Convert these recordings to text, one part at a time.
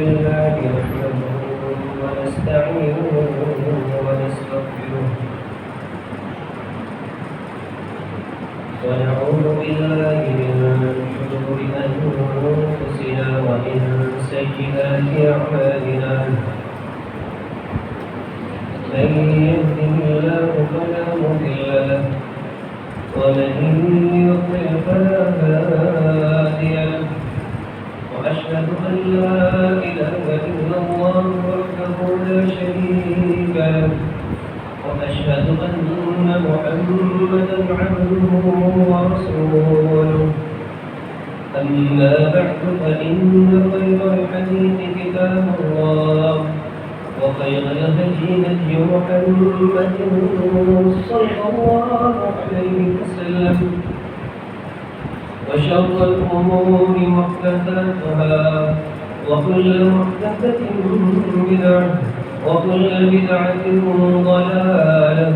بالله نحمده ونستعينه ونستغفره ونعوذ بالله من شرور أنفسنا ومن سيئات أعمالنا من يهده الله فلا مضل له ومن يضلل فلا هادي له وأشهد أن لا إله إلا الله وحده لا شريك له وأشهد أن محمدا عبده ورسوله أما بعد فإن خير الحديث كتاب الله وخير الهدي هدي محمد صلى الله عليه وسلم وشر الأمور محدثاتها وكل محدثة بدعة وكل بدعة ضلالة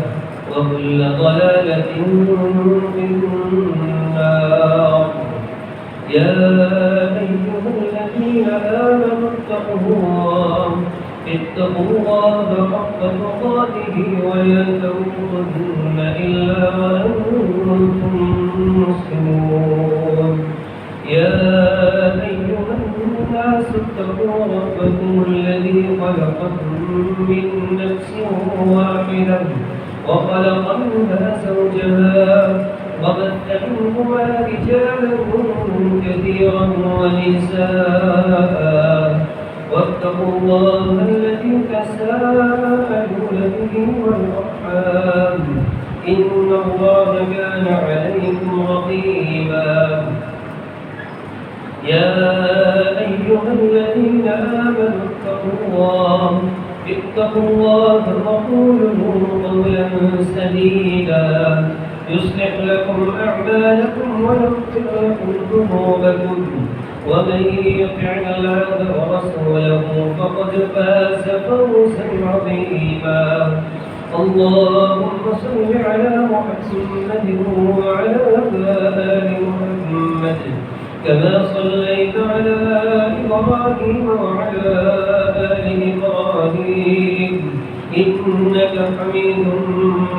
وكل ضلالة في النار. يا أيها الذين آمنوا اتقوا الله حق تقاته ولا تموتن إلا وأنتم مسلمون. يا أيها الناس اتقوا ربكم الذي خلقكم من نفس واحدة وخلق منها زوجها وبث منهما رجالا كثيرا ونساء واتقوا الله الذي تساءلون به والأرحام إن الله كان عليكم رقيبا. يا أيها الذين آمنوا اتقوا الله وقولوا قولا سديدا يصلح لكم أعمالكم ويغفر لكم ذنوبكم ومن يطع الله ورسوله فقد فاز فوزا عظيما. اللهم صل على محمد وعلى آل محمد كما صليت على إبراهيم وعلى آل إبراهيم إنك حميد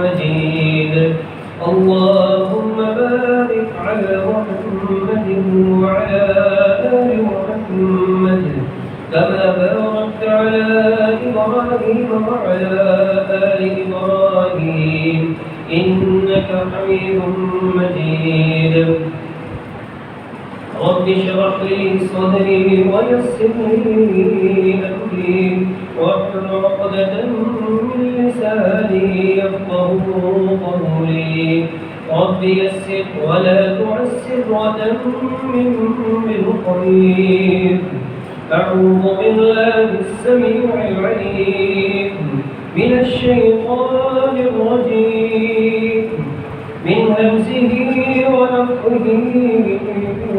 مجيد. اللهم بارك على محمد وعلى آل محمد كما باركت على إبراهيم وعلى آل إبراهيم إنك حميد مجيد. رب اشرح لي صدري ويسر لي أمري واحلل عقدة من لساني يفقهوا قولي. رب يسر ولا تعسر وتمم بالخير. أعوذ بالله السميع العليم من الشيطان الرجيم من همزه ونفخه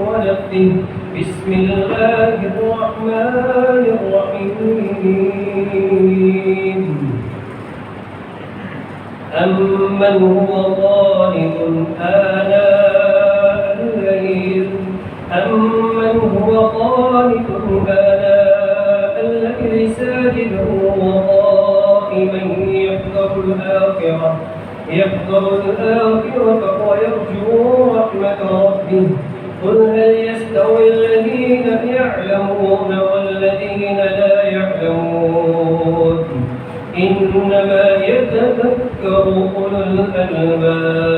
ونفثه. بسم الله الرحمن الرحيم. أمن هو قانت آناء الليل ساجدا وقائما يحذر الآخرة ويرجو رحمة ربه. قل هل يستوي الذين يعلمون والذين لا يعلمون إنما يتذكر أولو الألباب.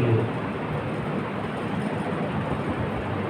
lahu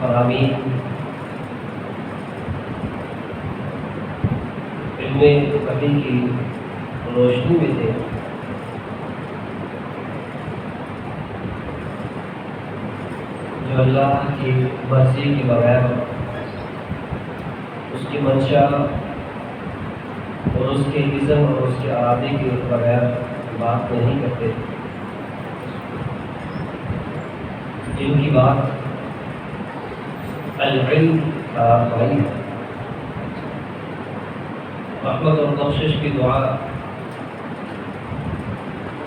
فرامین علم وحی کی روشنی میں تھے، جو اللہ کی مرضی کے بغیر اس کی منشا اور اس کے اذن اور اس کے ارادے کے بغیر بات نہیں کرتے، جن کی بات العلم کا بھائی ہے۔ رحمت اور بخشش کی دعا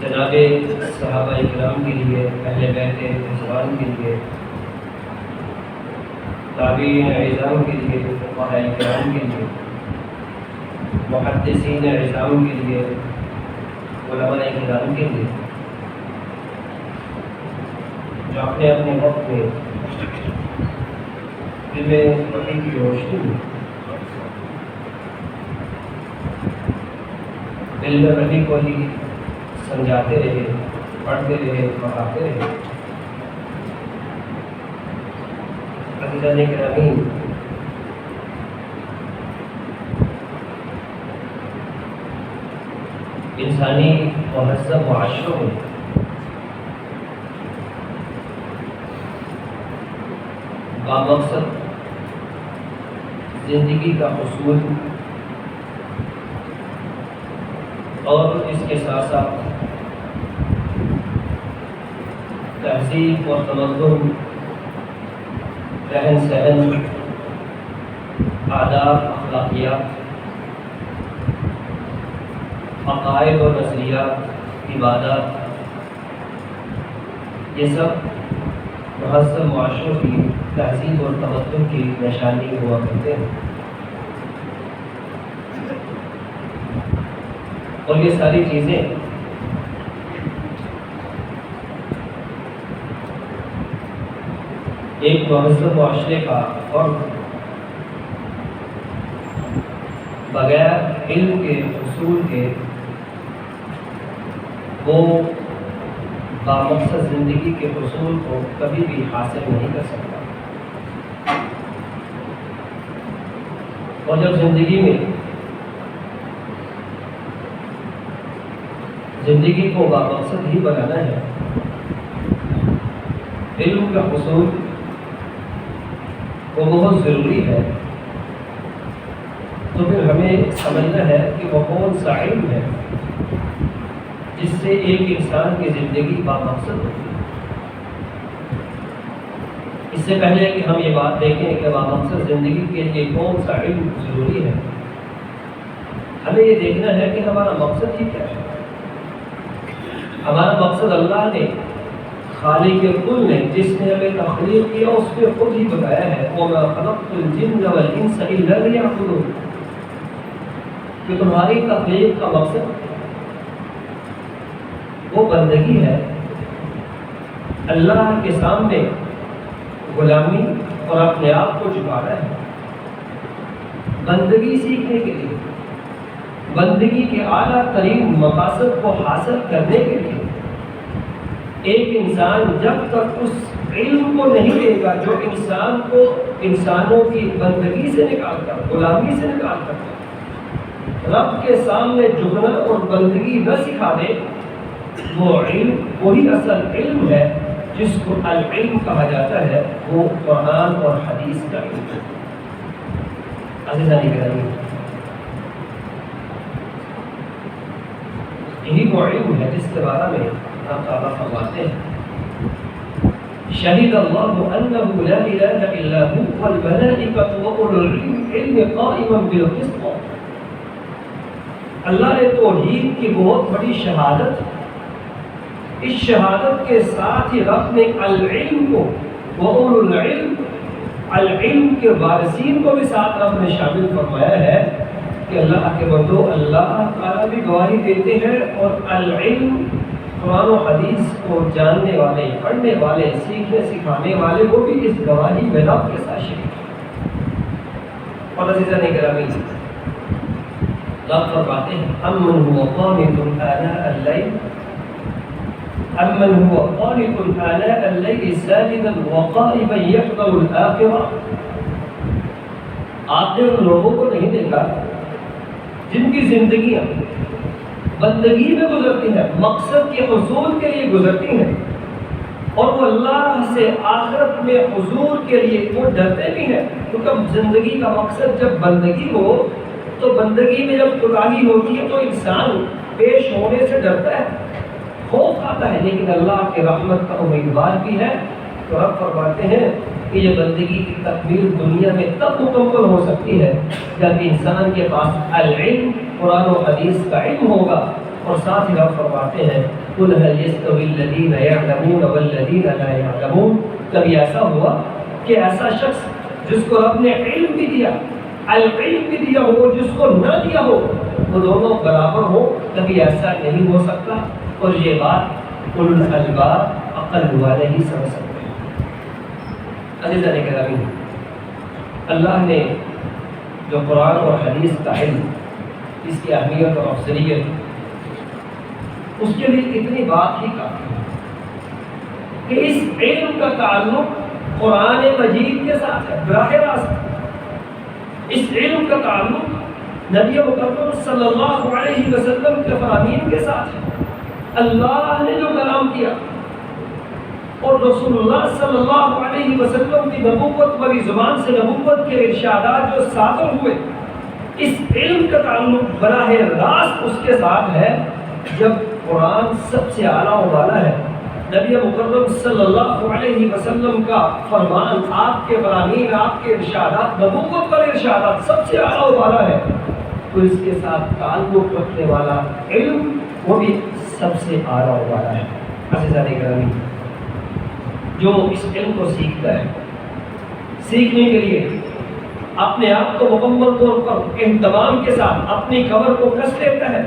جناب صحابہ کرام کے لیے، اہل بیت رضوان کے لیے، تابعین اعظام کے لیے، فقہاء کرام کے لیے، محدثین اعظام کے لیے، علماء کرام کے لیے، جو اپنے اپنے وقت میں علم وحی کی روشنی میں علم وحی کو ہی سمجھاتے رہے، پڑھتے رہے، پڑھاتے رہے۔ عزیزان گرامی، انسانی مہذب معاشروں میں بامقصد زندگی کا اصول اور اس کے ساتھ ساتھ تہذیب اور تمدن، رہن سہن، آداب، اخلاقیات، عقائد اور نظریات، عبادات، یہ سب مہذب معاشروں کی تہذیب اور تمدن کی نشانی ہوا کرتے ہیں، اور یہ ساری چیزیں ایک مہذب معاشرے کا فرد بغیر علم کے اصول کے وہ بامقصد زندگی کے اصول کو کبھی بھی حاصل نہیں کر سکتا۔ اور جب زندگی کو بامقصد ہی بنانا ہے، علم کا حصول وہ بہت ضروری ہے، تو پھر ہمیں سمجھنا ہے کہ وہ کون سا علم ہے جس سے ایک انسان کی زندگی بامقصد ہوتی ہے۔ اس سے پہلے کہ ہم یہ بات دیکھیں کہ بامقصد زندگی کے لیے کون سا علم ضروری ہے، ہمیں یہ دیکھنا ہے کہ ہمارا مقصد ہی کیا ہے۔ ہمارا مقصد اللہ نے، خالق کل نے، جس نے ہمیں تخلیق کیا، اس نے خود ہی بتایا ہے وَمَا خَلَقْتُ الْجِنَّ وَالْإِنسَ إِلَّا لِيَعْبُدُونِ، کہ تمہاری تخلیق کا مقصد وہ بندگی ہے، اللہ کے سامنے غلامی اور اپنے آپ کو جھکانا ہے، بندگی سیکھنے کے لیے، بندگی کے اعلیٰ ترین مقاصد کو حاصل کرنے کے لیے۔ ایک انسان جب تک اس علم کو نہیں لے گا جو انسان کو انسانوں کی بندگی سے نکالتا، غلامی سے نکالتا، رب کے سامنے جھکنا اور بندگی نہ سکھا دے، وہ علم وہی اصل علم ہے جس کو العلم کہا جاتا ہے، وہ قرآن اور حدیث کا علم ہے۔ عزیزان گرامی، یہی وہ علم ہے جس کے بارے میں اللہ تعالیٰ فرماتے ہیں شہید اللہ انہ لا الہ الا هو والملائکۃ واولو العلم قائما بالقسط۔ اللہ نے توحید کی بہت بڑی شہادت، اس شہادت کے ساتھ ہی رب نے العلم کو، واولو العلم، العلم کے وارثین کو بھی ساتھ رب نے شامل فرمایا ہے کہ اللہ کے بندو، اللہ تعالیٰ بھی گواہی دیتے ہیں، اور العلم، قرآن و حدیث کو جاننے والے، پڑھنے والے، سیکھنے سکھانے والے، وہ بھی اس گواہی میں رب کے ساتھ شریک ہیں۔ اور عزیزان گرامی، رب فرماتے ہیں امن هو قانت آناء اللیل، امن هو قانت آناء الليل ساجدا وقائما يحذر الآخرة. آپ نے ان لوگوں کو نہیں دیکھا جن کی زندگیاں بندگی میں گزرتی ہیں، مقصد کے حصول کے لیے گزرتی ہیں، اور وہ اللہ سے آخرت میں حضور کے لیے وہ ڈرتے بھی ہیں، کیونکہ زندگی کا مقصد جب بندگی ہو تو بندگی میں جب کوتاہی ہوتی ہے تو انسان پیش ہونے سے ڈرتا ہے، خوف آتا ہے، لیکن اللہ کے رحمت کا امیدوار بھی ہے. تو رب فرماتے ہیں کہ یہ بندگی کی تکمیل دنیا میں تب مکمل ہو سکتی ہے جب انسان کے پاس العلم، قرآن و حدیث کا علم ہوگا. اور ساتھ ہی رب فرماتے ہیں قُلْ هَلْ يَسْتَوِي الَّذِينَ يَعْلَمُونَ وَالَّذِينَ لَا يَعْلَمُونَ. کبھی ایسا ہوا کہ ایسا شخص جس کو رب نے علم بھی دیا، العلم بھی دیا ہو، جس کو نہ دیا ہو، وہ دونوں برابر ہو؟ کبھی ایسا نہیں ہو سکتا. اور یہ بات اولو الالباب عقل والے ہی سمجھ سکتے ہیں. عزیزان گرامی، اللہ نے جو قرآن اور حدیث کا علم، اس کی اہمیت اور افضلیت، اس کے لیے اتنی بات ہی کافی ہے کہ اس علم کا تعلق قرآن مجید کے ساتھ ہے براہ راست. اس علم کا تعلق نبی مکرم صلی اللہ علیہ وسلم کے فرامین کے ساتھ ہے. اللہ نے جو کلام کیا اور رسول اللہ صلی اللہ علیہ وسلم کی نبوت والی زبان سے نبوت کے ارشادات جو صادر ہوئے، اس علم کا تعلق براہ راست اس کے ساتھ ہے. جب قرآن سب سے اعلیٰ و بالا ہے، نبی مکرم صلی اللہ علیہ وسلم کا فرمان، آپ کے فرامین، آپ کے ارشادات، نبوت والے ارشادات سب سے اعلیٰ و بالا ہے، تو اس کے ساتھ تعلق رکھنے والا علم وہ بھی سب سے اعلیٰ و بالا ہے. عزیزان گرامی، جو اس علم کو سیکھتا ہے، سیکھنے کے لیے اپنے آپ کو مکمل طور پر اہتمام کے ساتھ اپنی کمر کو کس لیتا ہے،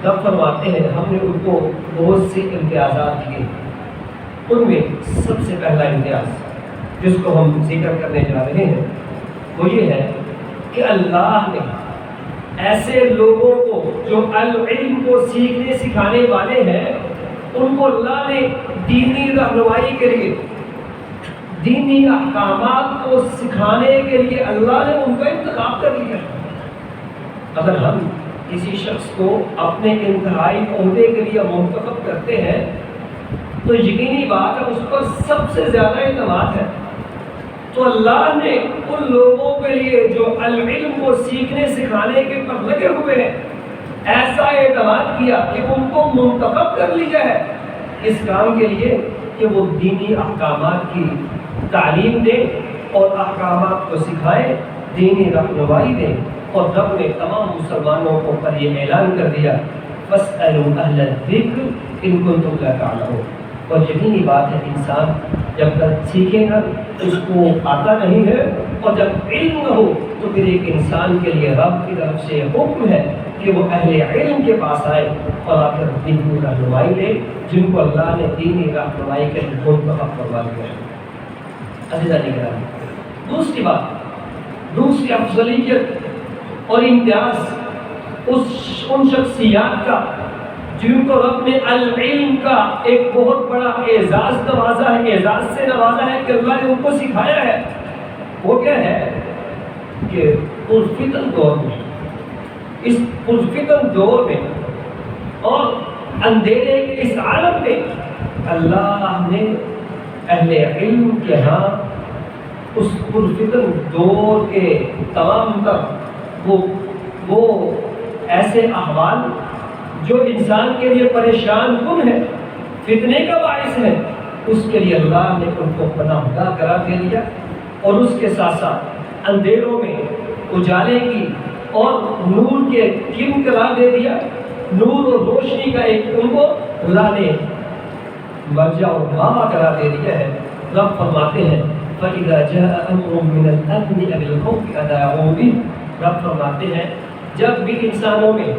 رب فرماتے ہیں ہم نے ان کو بہت سے امتیازات دیے. ان میں سب سے پہلا امتیاز جس کو ہم ذکر کرنے جا رہے ہیں وہ یہ ہے کہ اللہ نے ایسے لوگوں کو جو العلم کو سیکھنے سکھانے والے ہیں، ان کو اللہ نے دینی رہنمائی کے لیے، دینی احکامات کو سکھانے کے لیے اللہ نے ان کا انتخاب کر لیا. اگر ہم کسی شخص کو اپنے انتہائی عہدے کے لیے منتخب کرتے ہیں تو یقینی بات ہے اس پر سب سے زیادہ اعتماد ہے. تو اللہ نے ان لوگوں کے لیے جو العلم کو سیکھنے سکھانے کے پر لگے ہوئے ہیں ایسا اعتماد کیا کہ ان کو منتخب کر لیا ہے اس کام کے لیے کہ وہ دینی احکامات کی تعلیم دیں اور احکامات کو سکھائیں، دینی رہنمائی دیں. اور رب نے تمام مسلمانوں کو پر یہ اعلان کر دیا فَاسْأَلُوا أَهْلَ الذِّكْرِ إِن كُنتُمْ لَا تَعْلَمُونَ. اور یقینی بات ہے انسان جب تک سیکھے گا اس کو آتا نہیں ہے، اور جب علم نہ ہو تو پھر ایک انسان کے لیے رب کی طرف سے حکم ہے کہ وہ اہل علم کے پاس آئے اور آ کر دینی رہنمائی لے جن کو اللہ نے دینی رہنمائی کے منتخب کروا دیا ہے. عزیزان گرامی، دوسری بات، دوسری افضلیت اور امتیاز ان شخصیات کا جن کو رب نے العلم کا ایک بہت بڑا اعزاز نوازا ہے، اعزاز سے نوازا ہے کہ اللہ نے ان کو سکھایا ہے. وہ کیا ہے کہ پرفتن دور میں، اس پرفتن دور میں اور اندھیرے کے اس عالم میں اللہ نے اہل علم کے ہاں اس پرفتن دور کے تمام تر وہ ایسے احوال جو انسان کے لیے پریشان کن ہے، فتنے کا باعث ہے، اس کے لیے اللہ نے ان کو پناہ گاہ قرار دے دیا. اور اس کے ساتھ ساتھ اندھیروں میں اجالے کی اور نور کے کن قرار دے دیا. نور اور روشنی کا ایک ان کو اللہ نے مرجع اور ماما قرار دے دیا ہے. رب فرماتے ہیں فَإِذَا جَاءَ أَمْرٌ مِّنَ الْأَمْنِ أَوِ الْخَوْفِ أَذَاعُوا بِهِ. رب فرماتے ہیں جب بھی انسانوں میں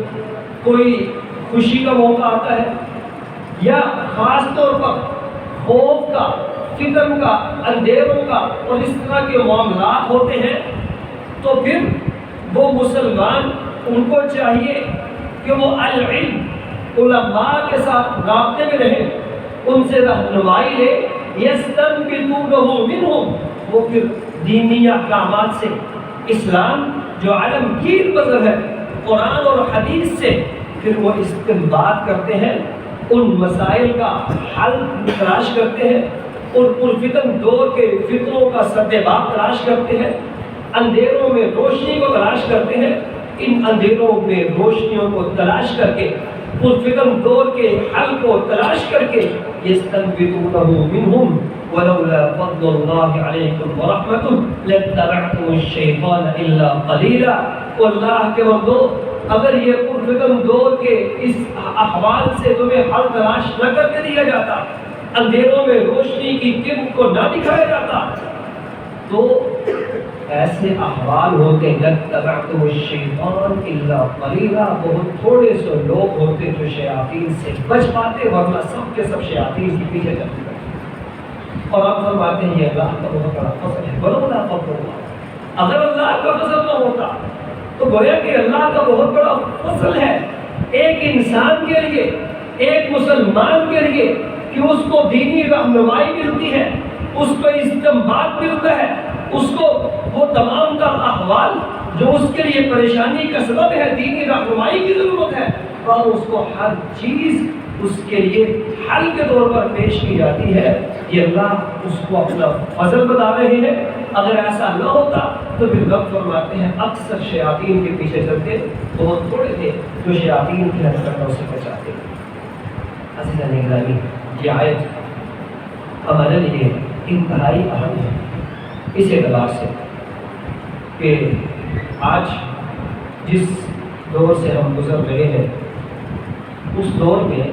کوئی خوشی کا موقع آتا ہے یا خاص طور پر خوف کا، فتن کا، اندھیروں کا اور اس طرح کے معاملات ہوتے ہیں تو پھر وہ مسلمان ان کو چاہیے کہ وہ العلم، علماء کے ساتھ رابطے میں رہیں ان سے رہنمائی لے، یستنبطونہ منہم، وہ پھر دینی احکامات سے، اسلام جو عالمگیر مذہب ہے، قرآن اور حدیث سے پھر وہ استنباط کرتے ہیں، ان مسائل کا حل تلاش کرتے ہیں، ان پرفتن دور کے فتنوں کا سدباب تلاش کرتے ہیں، اندھیروں میں روشنی کو تلاش کرتے ہیں، ان اندھیروں میں روشنیوں کو تلاش کر کے پرفتن دور کے حل کو تلاش کر کے یستنبطونہ منہم ولولا فضل اللہ علیکم ورحمتہ لاتبعتم الشیطان الا قلیلا۔ اللہ کے بندو، اگر یہ پرفتن دور کے اس احوال سے تمہیں حل تلاش نہ کر کے دیا جاتا، اندھیروں میں روشنی کی کرن کو نہ دکھایا جاتا، تو ایسے احوال ہوتے لاتبعتم الشیطان الا قلیلا، بہت تھوڑے سے لوگ ہوتے جو شیاطین سے بچ پاتے، ورنہ سب کے سب شیاطین کے پیچھے چلتے رہتے۔ اور آپ فرماتے ہیں یہ اللہ کا بہت بڑا فضل ہے، ولولا فضل اللہ، اگر اللہ کا فضل نہ ہوتا تو گویا کہ اللہ کا بہت بڑا فضل ہے ایک انسان کے لیے، ایک مسلمان کے لیے، کہ اس کو دینی رہنمائی ملتی ہے، اس کو استنباط ملتا ہے، اس کو وہ تمام تر احوال جو اس کے لیے پریشانی کا سبب ہے، دینی رہنمائی کی ضرورت ہے، اور اس کو ہر چیز اس کے لیے حل کے طور پر پیش کی جاتی ہے۔ یہ اللہ اس کو اپنا فضل بتا رہے ہیں۔ اگر ایسا نہ ہوتا تو پھر رب فرماتے ہیں اکثر شیاطین کے پیچھے چلتے، بہت تھوڑے تھے جو شیاطین کی حرکتوں سے بچاتے۔ عزیزان گرامی، یہ آیت ہمارے لیے انتہائی اہم ہے اس اعتبار سے کہ آج جس دور سے ہم گزر رہے ہیں، اس دور میں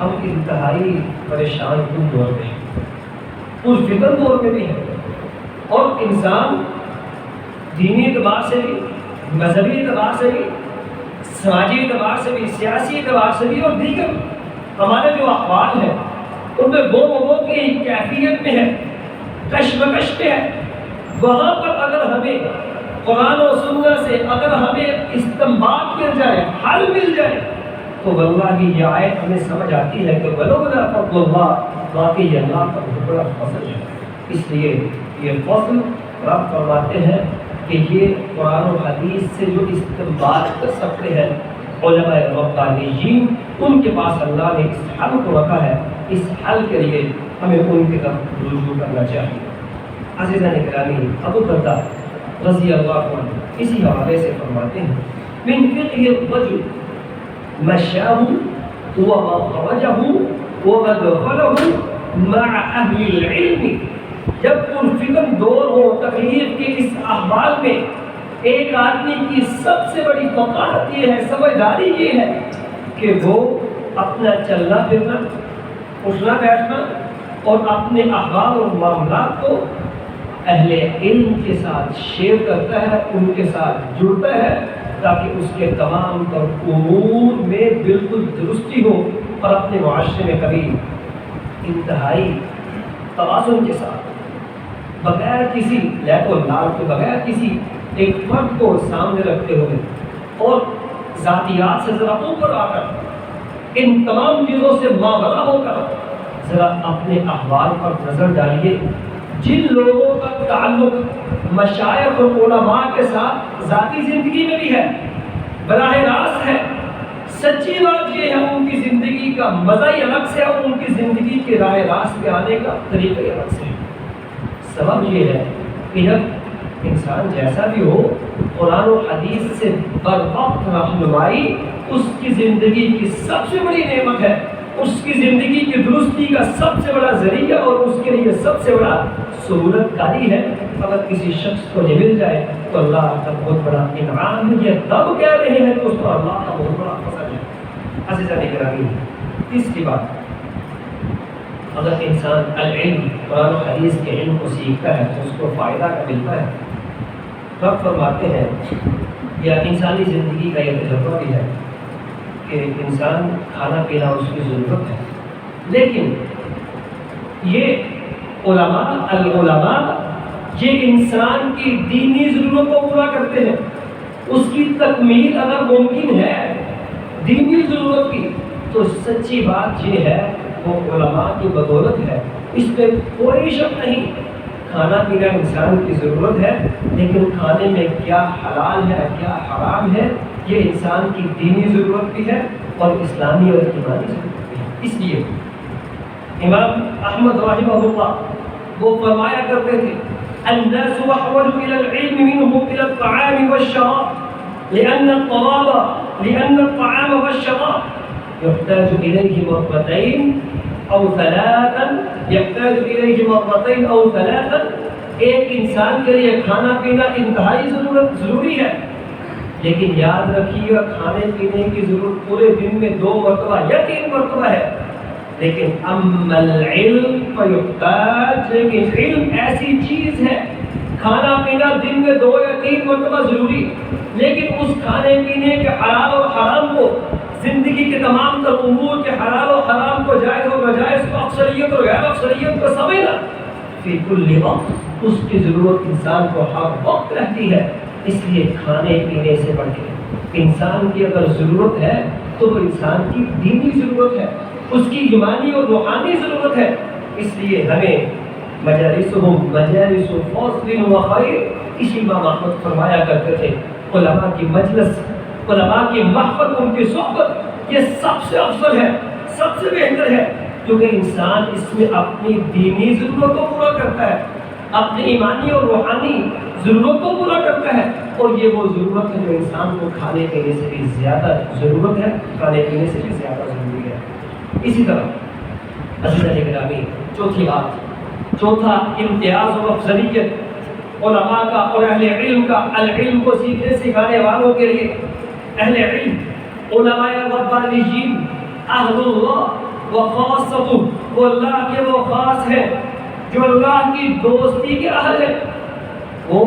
ہم انتہائی پریشان کن دور میں ہیں، اس فکر دور میں بھی ہیں، اور انسان دینی اعتبار سے بھی، مذہبی اعتبار سے بھی، سماجی اعتبار سے بھی، سیاسی اعتبار سے بھی، اور دیگر ہمارے جو احوال ہیں ان میں وہ کی کیفیت میں ہے، کشمکش میں ہے۔ وہاں پر اگر ہمیں قرآن و سنت سے اگر ہمیں استنباط مل جائے، حل مل جائے، تو واللہ یہ آیت ہمیں سمجھ آتی ہے کہ ولولا فضل اللہ، واقعی اللہ کا بہت بڑا فضل ہے۔ اس لیے یہ فضل رب فرماتے ہیں کہ یہ قرآن و حدیث سے جو استنباط کر سکتے ہیں علماء ربانیین، ان کے پاس اللہ نے اس حل کو رکھا ہے۔ اس حل کے لیے ہمیں ان کی طرف رجوع کرنا چاہیے۔ عزیزان گرامی، ابو درداء رضی اللہ عنہ اسی حوالے سے فرماتے ہیں من فقہ الرجل مشاه ومخرجه ومدخله مع اہل العلم۔ جب پرفتن دور ہو، تکلیف کے اس احوال میں ایک آدمی کی سب سے بڑی فقاہت یہ ہے، سمجھداری یہ ہے کہ وہ اپنا چلنا پھرنا، اٹھنا بیٹھنا اور اپنے احوال اور معاملات کو اہل علم کے ساتھ شیئر کرتا ہے، ان کے ساتھ جڑتا ہے، تاکہ اس کے تمام تر امور میں بالکل درستی ہو، اور اپنے معاشرے میں کبھی انتہائی توازن کے ساتھ، بغیر کسی لیک و لال کے، بغیر کسی ایک فرد کو سامنے رکھتے ہوئے اور ذاتیات سے ذرا اوپر آ کر، ان تمام چیزوں سے ماورا ہو کر ذرا اپنے احوال پر نظر ڈالیے۔ جن لوگوں کا تعلق مشائخ اور علماء کے ساتھ ذاتی زندگی میں بھی ہے، براہ راست ہے، سچی بات یہ ہے ان کی زندگی کا مزہ ہی الگ سے ہے، اور ان کی زندگی کے راہ راست پہ آنے کا طریقہ ہی الگ سے ہے۔ سبب یہ ہے کہ جب انسان جیسا بھی ہو، قرآن و حدیث سے بروقت رہنمائی اس کی زندگی کی سب سے بڑی نعمت ہے، اس کی زندگی کی درستی کا سب سے بڑا ذریعہ، اور اس کے لیے سب سے بڑا سہولت کاری ہے۔ اگر کسی شخص کو یہ مل جائے تو اللہ کا بہت بڑا انعام ہے۔ یہ تب کہہ رہے ہیں کہ اس کو اللہ کا بہت بڑا فضل ہے۔ عزیزان گرامی، تیسری بات، اگر انسان العلم، قرآن و حدیث کے علم کو سیکھتا ہے تو اس کو فائدہ کا ملتا ہے۔ رب فرماتے ہیں، یا انسانی زندگی کا یہ تجربہ بھی ہے کہ انسان کھانا پینا اس کی ضرورت ہے، لیکن یہ العلماء یہ انسان کی دینی ضرورت کو پورا کرتے ہیں۔ اس کی تکمیل اگر ممکن ہے دینی ضرورت کی، تو سچی بات یہ ہے وہ علماء کی بدولت ہے، اس میں کوئی شک نہیں۔ کھانا پینا انسان کی ضرورت ہے، لیکن کھانے میں کیا حلال ہے کیا حرام ہے یہ انسان کی دینی ضرورت بھی ہے اور اسلامی اور ایمانی ضرورت بھی ہے۔ اس لیے امام احمد رحمہ اللہ وہ فرمایا کرتے تھے الناس احوج الى العلم منهم الى الطعام والشراب لان الطعام والشراب يحتاج اليه مرتين او ثلاثا يحتاج اليه مرتين او ثلاثا۔ ایک انسان کے لیے کھانا پینا انتہائی ضروری ہے، لیکن یاد رکھیے کھانے پینے کی ضرورت پورے دن میں 2 مرتبہ یا 3 مرتبہ ہے، لیکن اما العلم فیحتاج، لیکن علم ایسی چیز ہے کھانا پینا دن میں 2 یا 3 مرتبہ ضروری، لیکن اس کھانے پینے کے حلال اور حرام کو، زندگی کے تمام تر امور کے حلال و حرام کو، جائز اور ناجائز کو، اکثریت اور غیر اکثریت کو سمجھنا فی کل وقت، اس کی ضرورت انسان کو ہر وقت رہتی ہے۔ اس لیے کھانے پینے سے بڑھ کے انسان کی اگر ضرورت ہے تو وہ انسان کی دینی ضرورت ہے، اس کی ایمانی اور روحانی ضرورت ہے۔ اس لیے ہمیں مجالسہم مجالس فضل و خیر، اسی امام احمد فرمایا کرتے تھے علماء کی مجلس، علماء کی محفل، ان کی صحبت یہ سب سے افضل ہے، سب سے بہتر ہے، کیونکہ انسان اس میں اپنی دینی ضرورت کو پورا کرتا ہے، اپنی ایمانی اور روحانی ضرورت کو پورا کرتا ہے، اور یہ وہ ضرورت ہے جو انسان کو کھانے پینے سے بھی زیادہ ضرورت ہے، کھانے پینے سے بھی زیادہ ضروری ہے۔ اسی طرح عزیزان گرامی، چوتھی بات، چوتھا امتیاز و افضلیت علماء کا اور اہل علم کا، العلم کو سیکھنے سکھانے والوں کے لیے اہل علم، علماء ربانیین، اہل اللہ و خاصۃ، وہ اللہ کے وہ خاص ہیں جو اللہ کی دوستی کے اہل ہیں، وہ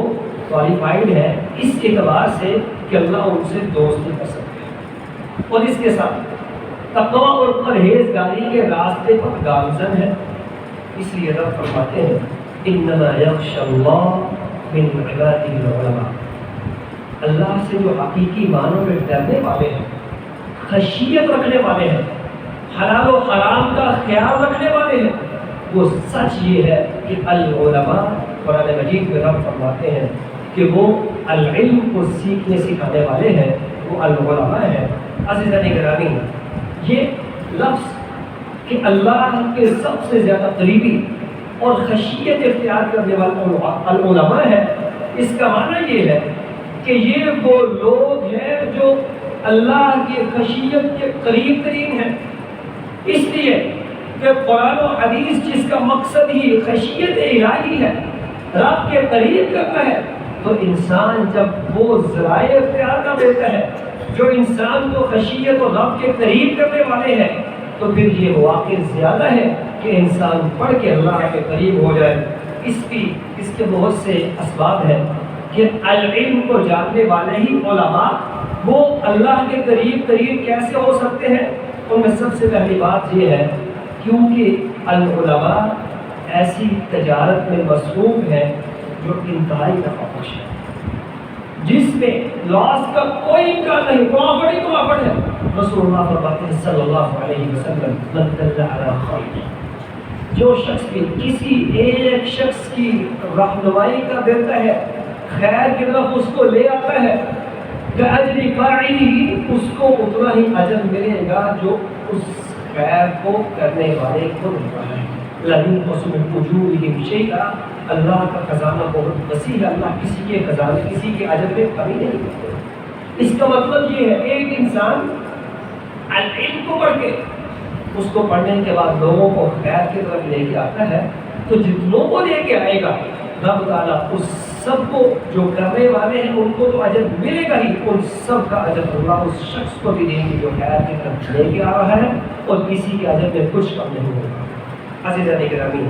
کوالیفائڈ ہے اس اعتبار سے کہ اللہ ان سے دوستی کر سکتے ہیں، اور اس کے ساتھ تقویٰ اور پرہیزگاری کے راستے پر گامزن ہے۔ اس لیے رب فرماتے ہیں انما یخشی اللہ من عباده العلماء، اللہ سے جو حقیقی معنوں میں ڈرنے والے ہیں، خشیت رکھنے والے ہیں، حلال و حرام کا خیال رکھنے والے ہیں، وہ سچ یہ ہے کہ العلماء، قرآن مجید میں رب فرماتے ہیں کہ وہ العلم کو سیکھنے سکھانے والے ہیں، وہ العلماء ہیں۔ عزیزان گرامی، یہ لفظ کہ اللہ کے سب سے زیادہ قریبی اور خشیت اختیار کرنے والا العلماء ہے، اس کا معنی یہ ہے کہ یہ وہ لوگ ہیں جو اللہ کی خشیت کے قریب ترین ہیں، اس لیے کہ قرآن و حدیث جس کا مقصد ہی خشیت الہی ہے، رب کے قریب کرنا ہے، تو انسان جب وہ ذرائع اختیار کر لیتا ہے جو انسان کو خشیت اور رب کے قریب کرنے والے ہیں، تو پھر یہ واقع زیادہ ہے کہ انسان پڑھ کے اللہ کے قریب ہو جائے۔ اس کے بہت سے اسباب ہیں کہ العلم کو جاننے والے ہی علماء وہ اللہ کے قریب کیسے ہو سکتے ہیں۔ ان میں سب سے پہلی بات یہ ہے کیونکہ العلماء ایسی تجارت میں مصروف ہیں جو انتہائی نفع بخش ہے، جس میں لاس کا کوئی امکان نہیں، پروفٹ ہے۔ رسول اللہ فرماتے ہیں صلی اللہ علیہ وسلم من دل علی خیر، جو شخص بھی کسی ایک شخص کی رہنمائی کر دیتا ہے، خیر کی طرف اس کو لے آتا ہے، کأجر فاعلہ، اس کو اتنا ہی اجر ملے گا جو اس خیر کو کرنے والے کو ملتا ہے۔ لَن يُنقَصَ مِنْ أُجُورِهِمْ شَيْئًا، اللہ کا خزانہ بہت وسیع ہے، اللہ کسی کے خزانے کسی کے اجر میں کمی نہیں کرتے۔ اس کا مطلب یہ ہے ایک انسان العلم کو پڑھ کے، اس کو پڑھنے کے بعد لوگوں کو خیر کی طرف لے کے آتا ہے، تو جتنوں کو لے کے آئے گا رب تعالیٰ اس سب کو جو کرنے والے ہیں ان کو تو اجر ملے گا ہی، ان سب کا اجر اللہ اس شخص کو بھی دیں گے جو خیر کی طرف لے کے آ رہا ہے، اور کسی کے اجر میں کچھ کم نہیں ہوگا۔ عزیزان گرامی،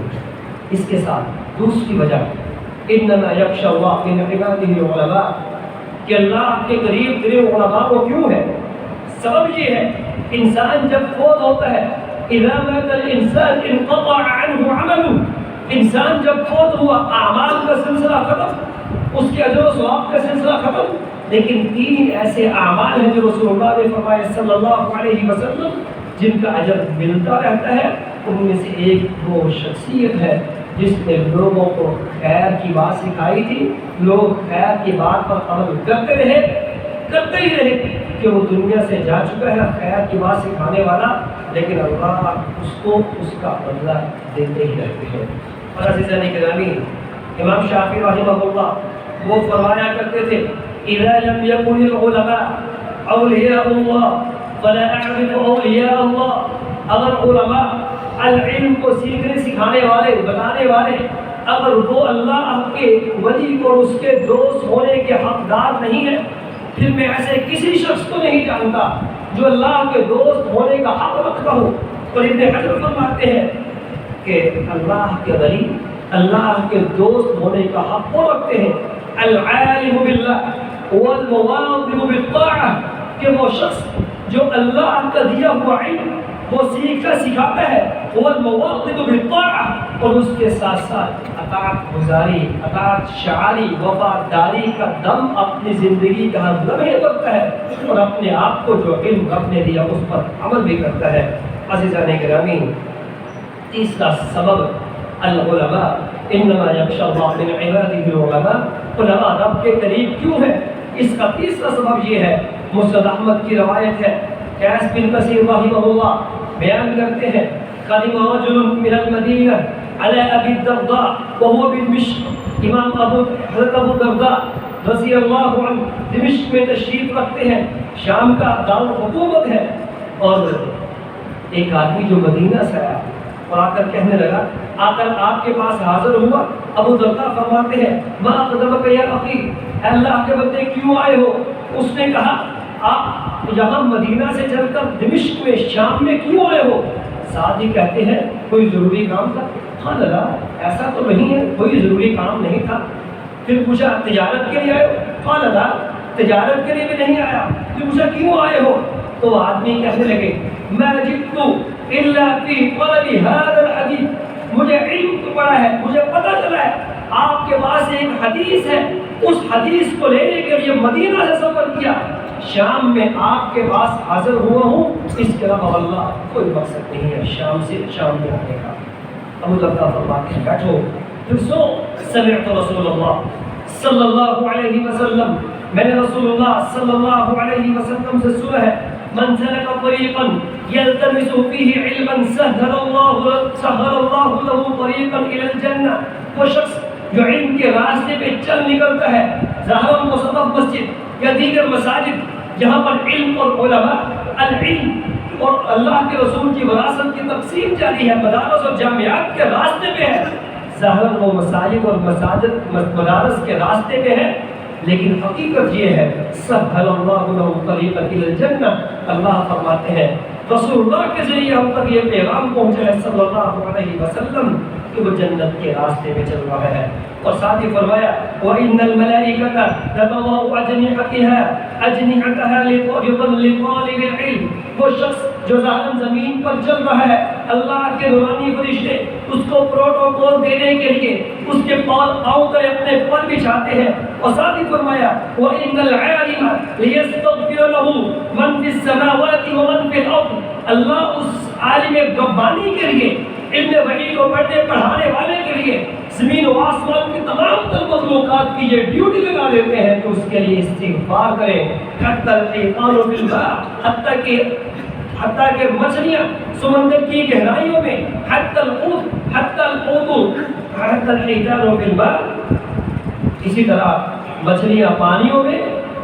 اس کے ساتھ دوسری وجہ انما یخشی اللہ من عباده العلماء، کہ اللہ کے قریب ترین علماء وہ کیوں ہے؟ سبب یہ ہے انسان جب فوت ہوتا ہے، اذا مات الانسان انقطع عنه عمله، انسان جب فوت ہوا اعمال کا سلسلہ ختم، اس کے اجر و ثواب کا سلسلہ ختم، لیکن 3 ایسے اعمال ہیں جو رسول اللہ نے فرمایا صلی اللہ علیہ وسلم جن کا اجر ملتا رہتا ہے، ان میں سے ایک وہ شخصیت ہے جس نے لوگوں کو خیر کی بات سکھائی تھی، لوگ خیر کی بات پر عمل کرتے ہی رہے کہ وہ دنیا سے جا چکا ہے خیر کی بات سکھانے والا، لیکن اللہ اس کو اس کا بدلہ دیتے ہی رہتے ہیں۔ اور عزیزان گرامی، امام شافعی رحمہ اللہ وہ فرمایا کرتے تھے اذا لم يكن العلماء اولیاء اللہ فلا اعرف اولیاء اللہ، اگر علماء العلم کو سیکھنے سکھانے والے بتانے والے اگر وہ اللہ کے ولی اور اس کے دوست ہونے کے حقدار نہیں ہے، پھر میں ایسے کسی شخص کو نہیں جانتا جو اللہ کے دوست ہونے کا حق رکھتا ہو۔ اور ابن حجر فرماتے ہیں کہ اللہ کے ولی اللہ کے دوست ہونے کا حق وہ رکھتے ہیں العالم باللہ والمواظب بالطاعہ، کہ وہ شخص جو اللہ کا دیا ہوا علم وہ سیکھتا سکھاتا ہے، والمواظب بالطاعہ، اور اس کے ساتھ ساتھ اطاعت گزاری، اطاعت شعاری، وفاداری کا دم اپنی زندگی کا ہر لمحے کرتا ہے، اور اپنے آپ کو جو علم رب نے دیا اس پر عمل بھی کرتا ہے۔ عزیزان گرامی، تیسرا سبب العلماء انما یخشی اللہ من عباده العلماء، علماء رب کے قریب کیوں ہیں؟ اس کا تیسرا سبب یہ ہے، مسند احمد کی روایت ہے، قیس بن کثیر رحمہ اللہ بیان کرتے ہیں قدم رجل من المدینہ علی ابی الدرداء وهو بدمشق، امام حضرت ابو الدرداء رضی اللہ عنہ دمشق میں تشریف رکھتے ہیں، شام کا دارالحکومت ہے، اور ایک آدمی جو مدینہ سے آیا اور آ کر کہنے لگا، آ کر آپ کے پاس حاضر ہوا، ابو الدرداء فرماتے ہیں ما اقدمک یا اخی، اے اللہ کے بندے کیوں آئے ہو؟ اس نے کہا آپ یہاں مدینہ سے چل کر دمشق میں شام میں کیوں آئے ہو؟ ساتھ ہی کہتے ہیں کوئی ضروری کام تھا؟ ہاں لگا ایسا تو نہیں ہے، کوئی ضروری کام نہیں تھا۔ پھر پوچھا تجارت کے لیے آئے ہو؟ ہاں لگا تجارت کے لیے بھی نہیں آیا۔ پھر پوچھا کیوں آئے ہو؟ تو آدمی کہنے لگے میں جئت الا فی طلب هذا الحدیث، مجھے علم تو پڑا ہے، مجھے پتہ چلا ہے آپ کے پاس ایک حدیث ہے، اس حدیث کو لینے کے لیے مدینہ سے سفر کیا، شام میں آپ کے پاس حاضر ہوا ہوں، اس کے علاوہ اللہ کوئی مقصد نہیں ہے شام سے شام میں آنے کا۔ ابو الدرداء فرماتے ہیں بیٹھو، پھر سو سمعت رسول اللہ صلی اللہ علیہ وسلم، میں نے رسول اللہ صلی اللہ علیہ وسلم سے سنا ہے من سلک طریقا یلتمس فیہ علما سہل اللہ له طریقا الی الجنہ، وہ شخص جو علم کے راستے پہ چل نکلتا ہے، ظاہر مصطفی مسجد یا دیگر مساجد جہاں پر علم اور علماء العلم اور اللہ کے رسول کی وراثت کی تقسیم جاری ہے، مدارس اور جامعات کے راستے پہ ہے، ظاہر وہ مساجد اور مساجد مدارس کے راستے پہ ہے، لیکن حقیقت یہ ہے سہل اللہ له طریقا الی الجنہ، اللہ فرماتے ہیں رسول اللہ کے ذریعے ہم تک یہ پیغام پہنچا ہے صلی اللہ علیہ وسلم کہ وہ جنت کے راستے میں چل رہا ہے۔ اور ساتھ ہی فرمایا وَإِنَّ الْمَلَائِكَةَ لَتَضَعُ أَجْنِحَتَهَا لِطَالِبِ الْعِلْمِ، وہ شخص جو ظاہر زمین پر چل رہا ہے، اللہ کے نورانی فرشتے اس کو پروٹوکول دینے کے لیے اس کے پاؤں پر اپنے پر بچھاتے ہیں۔ اور ساتھ ہی فرمایا وَإِنَّ الْعَالِمَ لِيَسْتَغْفِرَ لَهُ مَنْ فِي السَّمَاوَاتِ وَمَنْ فِي الْأَرْضِ، اللہ اس عالم ربانی کے لیے، علم وحی کو پڑھنے پڑھانے والے کے لیے زمین و آسمان کی تمام تر مخلوقات کی یہ ڈیوٹی لگا دیتے ہیں کہ اس کے لیے استغفار کریں، حتی الحیطان بالماء، حتیٰ کہ مچھلیاں سمندر کی گہرائیوں میں، حتی الحیطان بالماء، اسی طرح مچھلیاں پانیوں میں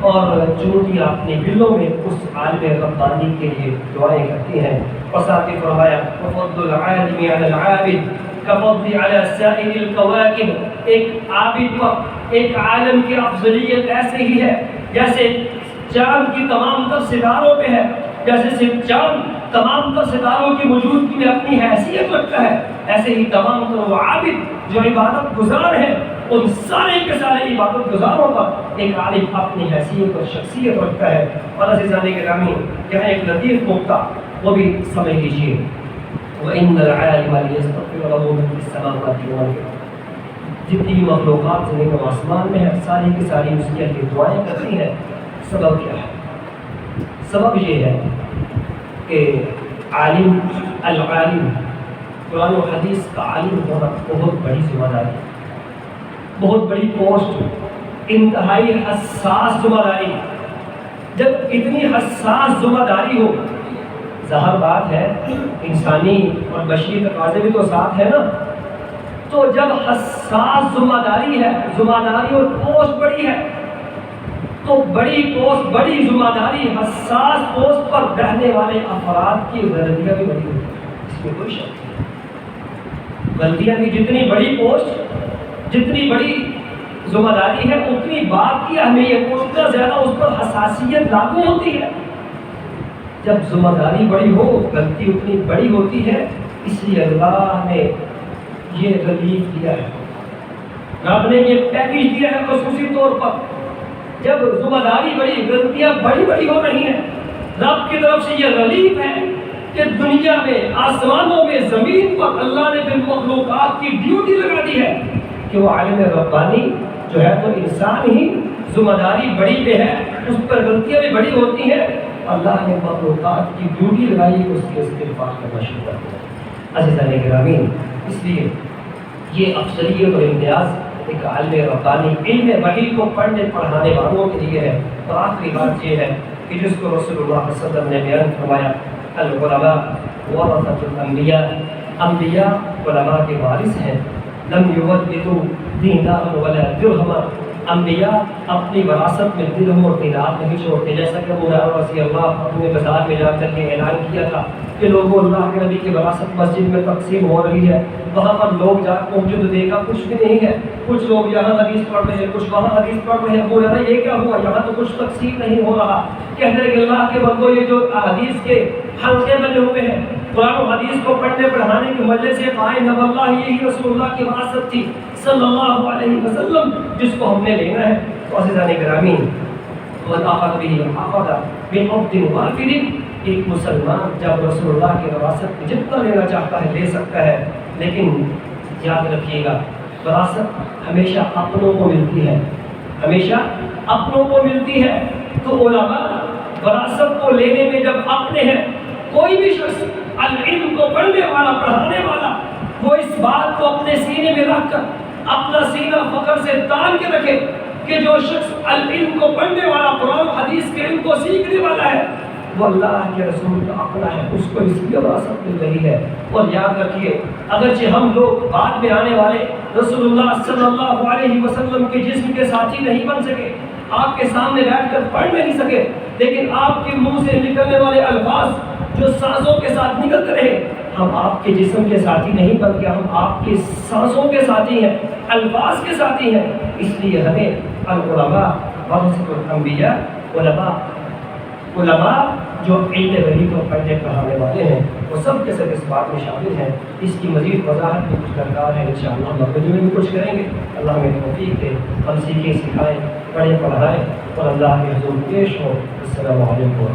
اور چونٹیاں اپنے بلوں میں اس عالم ربانی کے لیے دعائیں کرتی ہیں۔ اور ساتھ ہی فرمایا وفضل العالم علی العابد کفضل علی سائر الکواکب، ایک عابد پر ایک عالم کی افضلیت ایسے ہی ہے جیسے چاند کی تمام تر ستاروں پہ ہے، جیسے چاند تمام تر ستاروں کی موجودگی میں اپنی حیثیت رکھتا ہے، ایسے ہی تمام تر وہ عابد جو عبادت گزار ہیں ان سارے کے سارے عبادت گزاروں پر ایک عالم اپنی حیثیت اور شخصیت رکھتا ہے۔ اور عزیزان گرامی، یہاں ایک لطیف نقطہ وہ بھی سمجھ لیجیے وَإِنَّ الْعَالِمَ لِيَسْتَغْفِرَ لَهُ مَنْ فِي السَّمَاوَاتِ وَمَنْ فِي الْأَرْضِ، جتنی بھی مخلوقات زمین و آسمان میں ہے ساری کی ساری اس کے لیے دعائیں کرتی ہیں۔ سبب کیا ہے؟ سبب یہ ہے کہ العالم قرآن و حدیث کا عالم ہونا بہت بڑی ذمہ داری ہے، بہت بڑی پوسٹ، انتہائی حساس ذمہ داری۔ جب اتنی حساس ذمہ داری ہو، ظاہر بات ہے انسانی اور بشری تقاضے بھی تو ساتھ ہے نا، تو جب حساس ذمہ داری ہے، ذمہ داری اور پوسٹ بڑی ہے، تو بڑی پوسٹ، بڑی ذمہ داری، حساس پوسٹ پر رہنے والے افراد کی غلطیاں بھی بڑی ہوتی ہیں، اس میں کوئی شک نہیں۔ غلطیاں بھی جتنی بڑی پوسٹ، جتنی بڑی ذمہ داری ہے، اتنی بات کی اہمیت، اتنا زیادہ اس پر حساسیت لاگو ہوتی ہے۔ جب ذمہ داری بڑی ہو، غلطی اتنی بڑی ہوتی ہے۔ اس لیے اللہ نے یہ ریلیف دیا ہے، رب نے یہ پیکیج دیا ہے خصوصی طور پر۔ جب ذمہ داری بڑی، غلطیاں بڑی بڑی ہو رہی ہیں، رب کی طرف سے یہ ریلیف ہے کہ دنیا میں، آسمانوں میں، زمین پر اللہ نے بالمخلوقات کی ڈیوٹی لگا دی ہے کہ وہ عالم ربانی جو ہے تو انسان ہی ذمہ داری بڑی پہ ہے، اس پر غلطیاں بھی بڑی ہوتی ہیں، اللہ نے مخلوقات کی ڈیوٹی لگائی کہ اس کے استغفار کرنا شروع کر دیا۔ عزیزان گرامی، اس لیے یہ افضلیت اور امتیاز ایک عالم ربانی، علم وحی کو پڑھنے پڑھانے والوں کے لیے ہے۔ اور آخری بات یہ ہے کہ جس کو رسول اللہ صلی اللہ علیہ وسلم نے بیان فرمایا، العلماء ورثۃ الانبیاء، انبیاء علماء کے وارث ہیں، لم یورثوا دینارا ولا درہما، انبیاء اپنی وراثت میں درہم اور دینار نہیں چھوڑتے، جیسا کہ ابو ہریرہ رضی اللہ عنہ نے بازار میں جا کر کے اعلان کیا تھا کہ لوگوں، اللہ کے نبی کی وراثت مسجد میں تقسیم ہو رہی ہے، وہاں پر لوگ جا پہنچے تو دیکھا کچھ بھی نہیں ہے، کچھ لوگ یہاں حدیث پڑھ رہے ہیں، کچھ وہاں حدیث پڑھ رہے ہیں، ابو ہریرہ یہ کیا ہوا، یہاں تو کچھ تقسیم نہیں ہو رہا۔ کہتے ہیں کہ اللہ کے بندو، یہ جو حدیث کے حلقے بنے ہوئے ہیں، قرآن و حدیث کو پڑھنے پڑھانے کی مجلسیں قائم ہے، واللہ یہی رسول اللہ کی وراثت تھی صلی اللہ علیہ وسلم، جس کو ہم نے لینا ہے۔ تو عزیزان گرامی، من اخذ به اخذ بعبد وافر، ایک مسلمان جب رسول اللہ کی وراثت جتنا لینا چاہتا ہے لے سکتا ہے، لیکن یاد رکھیے گا وراثت ہمیشہ اپنوں کو ملتی ہے، ہمیشہ اپنوں کو ملتی ہے۔ تو علماء وراثت کو لینے میں جب اپنے ہیں، کوئی بھی شخص العلم کو پڑھنے والا، پڑھانے والا، وہ اس بات کو اپنے سینے میں رکھ کر اپنا سینہ فخر سے تان کے رکھے کہ جو شخص العلم کو پڑھنے والا، قرآن و حدیث کے علم کو سیکھنے والا ہے، وہ اللہ کے رسول کا اپنا ہے، اس کو اس لیے وراثت مل رہی ہے۔ اور یاد رکھیے، اگرچہ ہم لوگ بعد میں آنے والے رسول اللہ صلی اللہ علیہ وسلم کے جسم کے ساتھی نہیں بن سکے، آپ کے سامنے بیٹھ کر پڑھ نہیں سکے، لیکن آپ کے منہ سے نکلنے والے الفاظ جو سانسوں کے ساتھ نکلتے رہے، ہم آپ کے جسم کے ساتھی نہیں بلکہ ہم آپ کی سانسوں کے ساتھی ہیں، الفاظ کے ساتھی ہیں۔ اس لیے ہمیں العلماء ورثۃ الانبیاء، علماء جو علم وحی کو پڑھنے پڑھانے والے ہیں، وہ سب کے سب اس بات میں شامل ہیں۔ اس کی مزید وضاحت بھی کچھ درکار ہے، انشاءاللہ مغرب میں بھی کچھ کریں گے۔ اللہ ہمیں توفیق دے، ہم سیکھیں، سکھائیں، پڑھیں، پڑھائیں اور اللہ کے حضور پیش ہو۔ السلام علیکم۔